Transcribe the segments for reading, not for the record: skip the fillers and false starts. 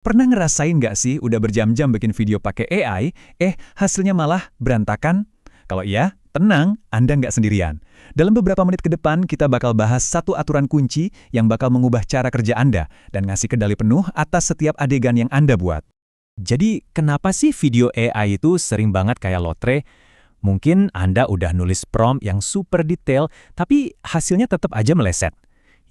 Pernah ngerasain nggak sih udah berjam-jam bikin video pakai AI, hasilnya malah berantakan? Kalau iya, tenang, Anda nggak sendirian. Dalam beberapa menit ke depan, kita bakal bahas satu aturan kunci yang bakal mengubah cara kerja Anda dan ngasih kendali penuh atas setiap adegan yang Anda buat. Jadi, kenapa sih video AI itu sering banget kayak lotre? Mungkin Anda udah nulis prompt yang super detail, tapi hasilnya tetap aja meleset.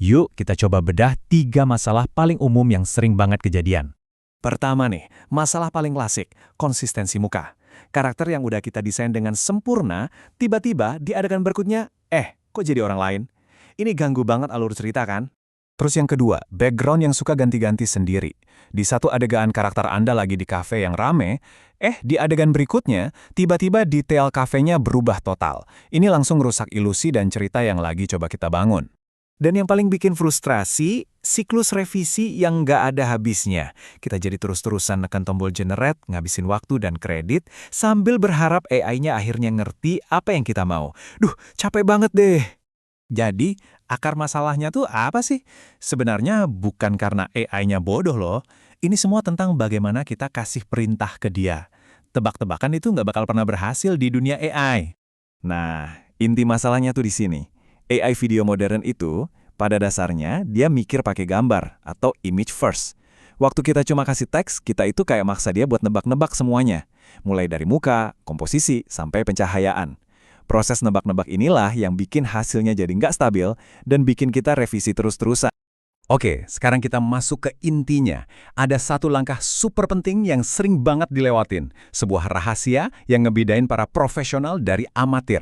Yuk, kita coba bedah 3 masalah paling umum yang sering banget kejadian. Pertama nih, masalah paling klasik, konsistensi muka. Karakter yang udah kita desain dengan sempurna, tiba-tiba di adegan berikutnya, kok jadi orang lain? Ini ganggu banget alur cerita kan? Terus yang kedua, background yang suka ganti-ganti sendiri. Di satu adegan karakter Anda lagi di kafe yang rame, di adegan berikutnya, tiba-tiba detail kafenya berubah total. Ini langsung rusak ilusi dan cerita yang lagi coba kita bangun. Dan yang paling bikin frustrasi, siklus revisi yang nggak ada habisnya. Kita jadi terus-terusan neken tombol generate, ngabisin waktu dan kredit, sambil berharap AI-nya akhirnya ngerti apa yang kita mau. Duh, capek banget deh. Jadi, akar masalahnya tuh apa sih? Sebenarnya bukan karena AI-nya bodoh loh. Ini semua tentang bagaimana kita kasih perintah ke dia. Tebak-tebakan itu nggak bakal pernah berhasil di dunia AI. Nah, inti masalahnya tuh di sini. AI video modern itu, pada dasarnya dia mikir pakai gambar atau image first. Waktu kita cuma kasih teks, kita itu kayak maksa dia buat nebak-nebak semuanya. Mulai dari muka, komposisi, sampai pencahayaan. Proses nebak-nebak inilah yang bikin hasilnya jadi nggak stabil dan bikin kita revisi terus-terusan. Oke, sekarang kita masuk ke intinya. Ada satu langkah super penting yang sering banget dilewatin. Sebuah rahasia yang ngebedain para profesional dari amatir.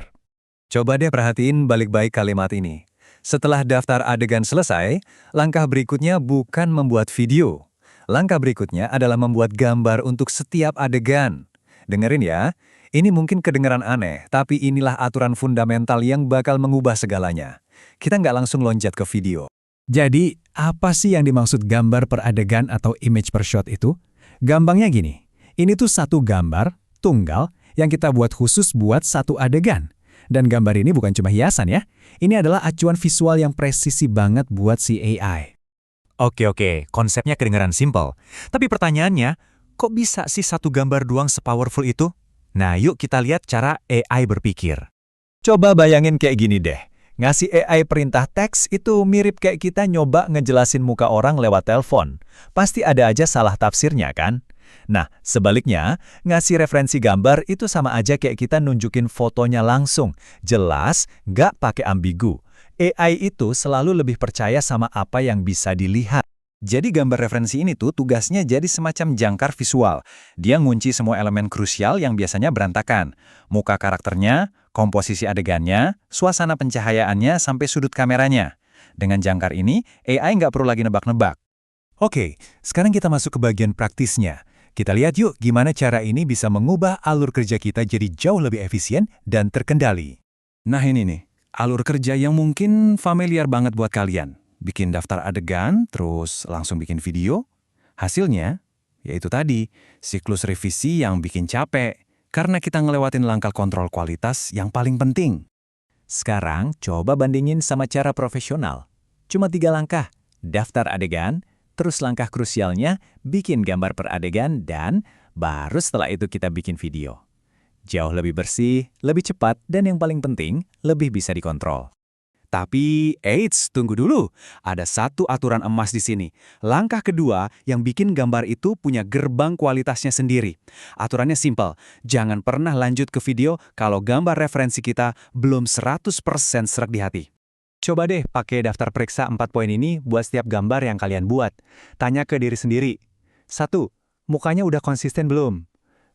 Coba deh perhatiin balik-balik kalimat ini. Setelah daftar adegan selesai, langkah berikutnya bukan membuat video. Langkah berikutnya adalah membuat gambar untuk setiap adegan. Dengerin ya, ini mungkin kedengeran aneh, tapi inilah aturan fundamental yang bakal mengubah segalanya. Kita nggak langsung loncat ke video. Jadi, apa sih yang dimaksud gambar per adegan atau image per shot itu? Gampangnya gini, ini tuh satu gambar, tunggal, yang kita buat khusus buat satu adegan. Dan gambar ini bukan cuma hiasan ya, ini adalah acuan visual yang presisi banget buat si AI. Oke, konsepnya kedengeran simple. Tapi pertanyaannya, kok bisa sih satu gambar doang sepowerful itu? Nah, yuk kita lihat cara AI berpikir. Coba bayangin kayak gini deh, ngasih AI perintah teks itu mirip kayak kita nyoba ngejelasin muka orang lewat telepon. Pasti ada aja salah tafsirnya kan? Nah, sebaliknya, ngasih referensi gambar itu sama aja kayak kita nunjukin fotonya langsung. Jelas, nggak pakai ambigu. AI itu selalu lebih percaya sama apa yang bisa dilihat. Jadi gambar referensi ini tuh tugasnya jadi semacam jangkar visual. Dia ngunci semua elemen krusial yang biasanya berantakan. Muka karakternya, komposisi adegannya, suasana pencahayaannya, sampai sudut kameranya. Dengan jangkar ini, AI nggak perlu lagi nebak-nebak. Oke, sekarang kita masuk ke bagian praktisnya. Kita lihat yuk gimana cara ini bisa mengubah alur kerja kita jadi jauh lebih efisien dan terkendali. Nah ini nih, alur kerja yang mungkin familiar banget buat kalian. Bikin daftar adegan, terus langsung bikin video. Hasilnya, yaitu tadi, siklus revisi yang bikin capek. Karena kita ngelewatin langkah kontrol kualitas yang paling penting. Sekarang coba bandingin sama cara profesional. Cuma 3 langkah, daftar adegan, terus langkah krusialnya, bikin gambar per adegan, dan baru setelah itu kita bikin video. Jauh lebih bersih, lebih cepat, dan yang paling penting, lebih bisa dikontrol. Tapi, tunggu dulu. Ada satu aturan emas di sini. Langkah kedua yang bikin gambar itu punya gerbang kualitasnya sendiri. Aturannya simpel, jangan pernah lanjut ke video kalau gambar referensi kita belum 100% serak di hati. Coba deh pakai daftar periksa 4 poin ini buat setiap gambar yang kalian buat. Tanya ke diri sendiri. 1. Mukanya udah konsisten belum?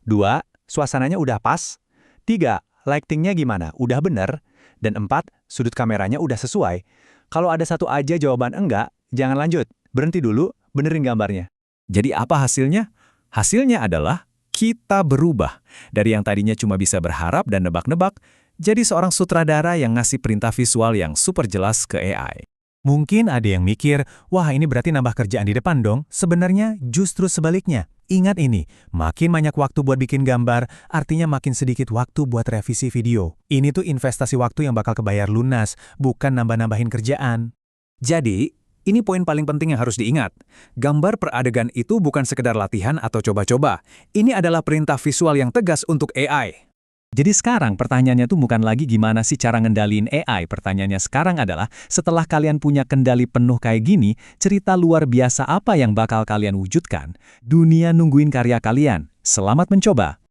2. Suasananya udah pas? 3. Lightingnya gimana? Udah bener? Dan 4. Sudut kameranya udah sesuai? Kalau ada satu aja jawaban enggak, jangan lanjut. Berhenti dulu, benerin gambarnya. Jadi apa hasilnya? Hasilnya adalah kita berubah. Dari yang tadinya cuma bisa berharap dan nebak-nebak, jadi seorang sutradara yang ngasih perintah visual yang super jelas ke AI. Mungkin ada yang mikir, wah ini berarti nambah kerjaan di depan dong. Sebenarnya justru sebaliknya. Ingat ini, makin banyak waktu buat bikin gambar, artinya makin sedikit waktu buat revisi video. Ini tuh investasi waktu yang bakal kebayar lunas, bukan nambah-nambahin kerjaan. Jadi, Ini poin paling penting yang harus diingat. Gambar per adegan itu bukan sekedar latihan atau coba-coba. Ini adalah perintah visual yang tegas untuk AI. Jadi sekarang pertanyaannya tuh bukan lagi gimana sih cara ngendaliin AI. Pertanyaannya sekarang adalah, setelah kalian punya kendali penuh kayak gini, cerita luar biasa apa yang bakal kalian wujudkan? Dunia nungguin karya kalian. Selamat mencoba!